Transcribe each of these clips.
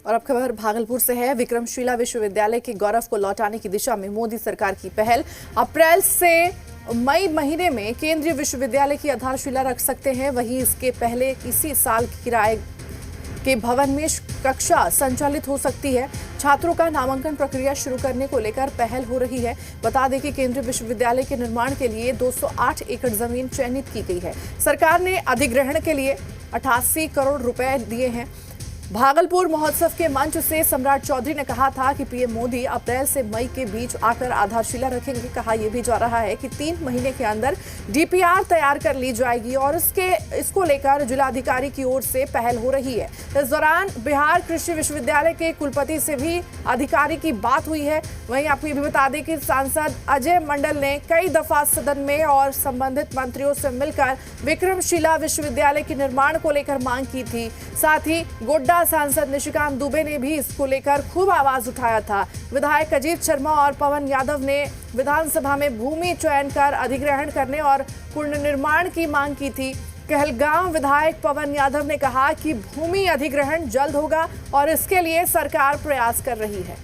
और अब खबर भागलपुर से है। विक्रमशिला विश्वविद्यालय के गौरव को लौटाने की दिशा में मोदी सरकार की पहल। अप्रैल से मई महीने में केंद्रीय विश्वविद्यालय की आधारशिला रख सकते हैं। वहीं इसके पहले इसी साल किराए के भवन में कक्षा संचालित हो सकती है। छात्रों का नामांकन प्रक्रिया शुरू करने को लेकर पहल हो रही है। बता दें कि केंद्रीय विश्वविद्यालय के निर्माण के लिए 208 एकड़ जमीन चयनित की गई है। सरकार ने अधिग्रहण के लिए 88 करोड़ रुपए दिए हैं। भागलपुर महोत्सव के मंच से सम्राट चौधरी ने कहा था कि पीएम मोदी अप्रैल से मई के बीच आकर आधारशिला रखेंगे। कहा यह भी जा रहा है कि 3 महीने के अंदर डीपीआर तैयार कर ली जाएगी और इसको लेकर जिलाधिकारी की ओर से पहल हो रही है। इस दौरान बिहार कृषि विश्वविद्यालय के कुलपति से भी अधिकारी की बात हुई है। वहीं आपको ये भी बता दें कि सांसद अजय मंडल ने कई दफा सदन में और संबंधित मंत्रियों से मिलकर विक्रमशिला विश्वविद्यालय के निर्माण को लेकर मांग की थी। साथ ही गोड्डा सांसद निशिकांत दुबे ने भी इसको लेकर खूब आवाज उठाया था। विधायक अजीत शर्मा और पवन यादव ने विधानसभा में भूमि चयन कर अधिग्रहण करने और पुनर्निर्माण की मांग की थी। कहलगांव विधायक पवन यादव ने कहा कि भूमि अधिग्रहण जल्द होगा और इसके लिए सरकार प्रयास कर रही है।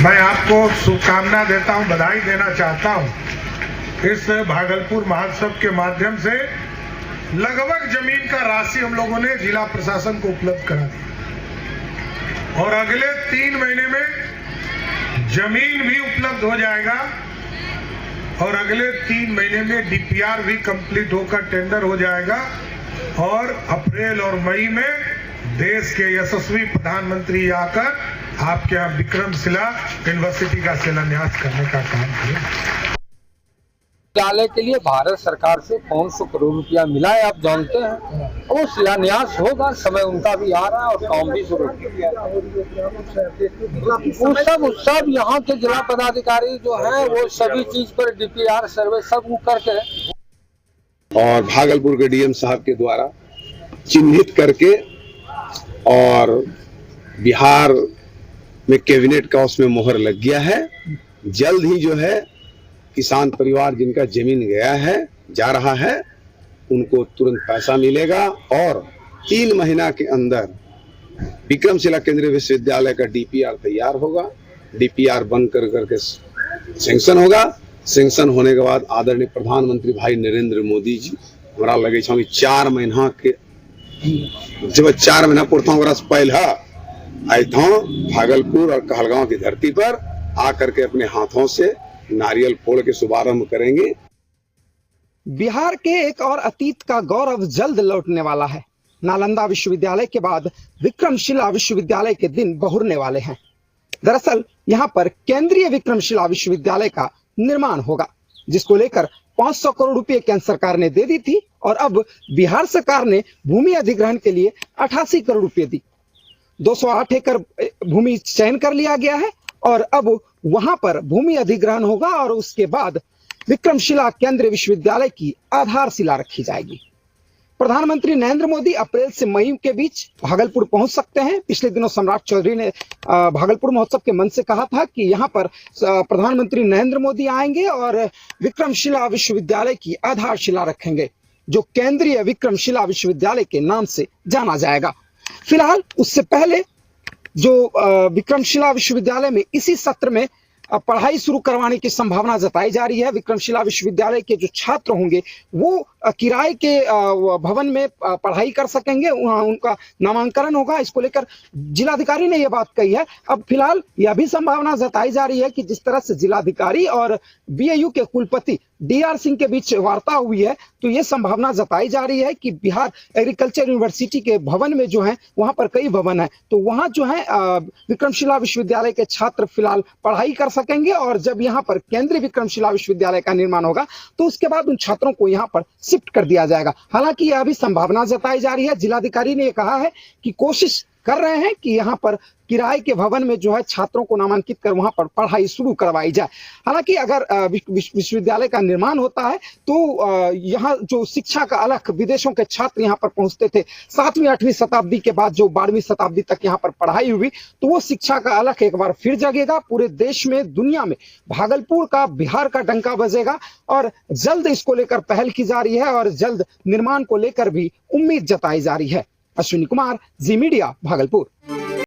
मैं आपको शुभकामना देता हूं, बधाई देना चाहता हूं। इस भागलपुर महोत्सव के माध्यम से लगभग जमीन का राशि हम लोगों ने जिला प्रशासन को उपलब्ध करा दी और अगले 3 महीने में जमीन भी उपलब्ध हो जाएगा और अगले 3 महीने में डीपीआर भी कंप्लीट होकर टेंडर हो जाएगा और अप्रैल और मई में देश के यशस्वी प्रधानमंत्री आकर आपके यहाँ विक्रमशिला यूनिवर्सिटी का शिलान्यास करने का काम करेंगे। विद्यालय के लिए भारत सरकार से 500 करोड़ रुपया मिला है, आप जानते हैं। वो शिलान्यास होगा, समय उनका भी आ रहा है और काम भी शुरू किया। सब यहाँ के जिला पदाधिकारी जो हैं वो सभी चीज पर डीपीआर सर्वे सब करके और भागलपुर के डीएम साहब के द्वारा चिन्हित करके और बिहार में कैबिनेट का उसमें मोहर लग गया है। जल्द ही जो है किसान परिवार जिनका जमीन गया है जा रहा है उनको तुरंत पैसा मिलेगा और 3 महीना के अंदर विक्रमशिला केंद्रीय विश्वविद्यालय का डीपीआर तैयार होगा। डीपीआर बन करके सैंक्शन होगा। सैंक्शन होने के बाद आदरणीय प्रधानमंत्री भाई नरेंद्र मोदी जी हमरा लगे 4 महीना के जब 4 महीना पूर्ता पहले आयथा भागलपुर और कहलगांव की धरती पर आकर के अपने हाथों से नारियल फोड़ के शुभारंभ करेंगे। बिहार के एक और अतीत का गौरव जल्द लौटने वाला है। नालंदा विश्वविद्यालय के बाद विक्रमशिला विश्वविद्यालय के दिन बहुरने वाले हैं। दरअसल यहाँ पर केंद्रीय विक्रमशिला विश्वविद्यालय का निर्माण होगा, जिसको लेकर 500 करोड़ रुपए केंद्र सरकार ने दे दी थी और अब बिहार सरकार ने भूमि अधिग्रहण के लिए 88 करोड़ रुपए दी। 208 एकड़ भूमि चयन कर लिया गया है और अब वहां पर भूमि अधिग्रहण होगा और उसके बाद विक्रमशिला केंद्रीय विश्वविद्यालय की आधारशिला रखी जाएगी। प्रधानमंत्री नरेंद्र मोदी अप्रैल से मई के बीच भागलपुर पहुंच सकते हैं। पिछले दिनों सम्राट चौधरी ने भागलपुर महोत्सव के मंच से कहा था कि यहां पर प्रधानमंत्री नरेंद्र मोदी आएंगे और विक्रमशिला विश्वविद्यालय की आधारशिला रखेंगे, जो केंद्रीय विक्रमशिला विश्वविद्यालय के नाम से जाना जाएगा। फिलहाल उससे पहले जो विक्रमशिला विश्वविद्यालय में इसी सत्र में पढ़ाई शुरू करवाने की संभावना जताई जा रही है। विक्रमशिला विश्वविद्यालय के जो छात्र होंगे वो किराए के भवन में पढ़ाई कर सकेंगे, वहाँ उनका नामांकन होगा। इसको लेकर जिलाधिकारी ने यह बात कही है। अब फिलहाल यह भी संभावना जताई जा रही है कि जिस तरह से जिलाधिकारी और बीएयू के कुलपति डीआर सिंह के बीच वार्ता हुई है, तो ये संभावना जताई जा रही है कि बिहार एग्रीकल्चर यूनिवर्सिटी के भवन में जो है वहां पर कई भवन है, तो वहां जो है विक्रमशिला विश्वविद्यालय के छात्र फिलहाल पढ़ाई कर सकेंगे और जब यहाँ पर केंद्रीय विक्रमशिला विश्वविद्यालय का निर्माण होगा तो उसके बाद उन छात्रों को यहाँ पर शिफ्ट कर दिया जाएगा। हालांकि यह भी संभावना जताई जा रही है। जिलाधिकारी ने कहा है कि कोशिश कर रहे हैं कि यहाँ पर किराए के भवन में जो है छात्रों को नामांकित कर वहां पर पढ़ाई शुरू करवाई जाए। हालांकि अगर विश्वविद्यालय का निर्माण होता है तो यहाँ जो शिक्षा का अलख विदेशों के छात्र यहाँ पर पहुंचते थे 7वीं 8वीं शताब्दी के बाद जो 12वीं शताब्दी तक यहाँ पर पढ़ाई हुई, तो वो शिक्षा का अलख एक बार फिर जगेगा। पूरे देश में, दुनिया में भागलपुर का, बिहार का डंका बजेगा और जल्द इसको लेकर पहल की जा रही है और जल्द निर्माण को लेकर भी उम्मीद जताई जा रही है। अश्विनी कुमार, जी मीडिया, भागलपुर।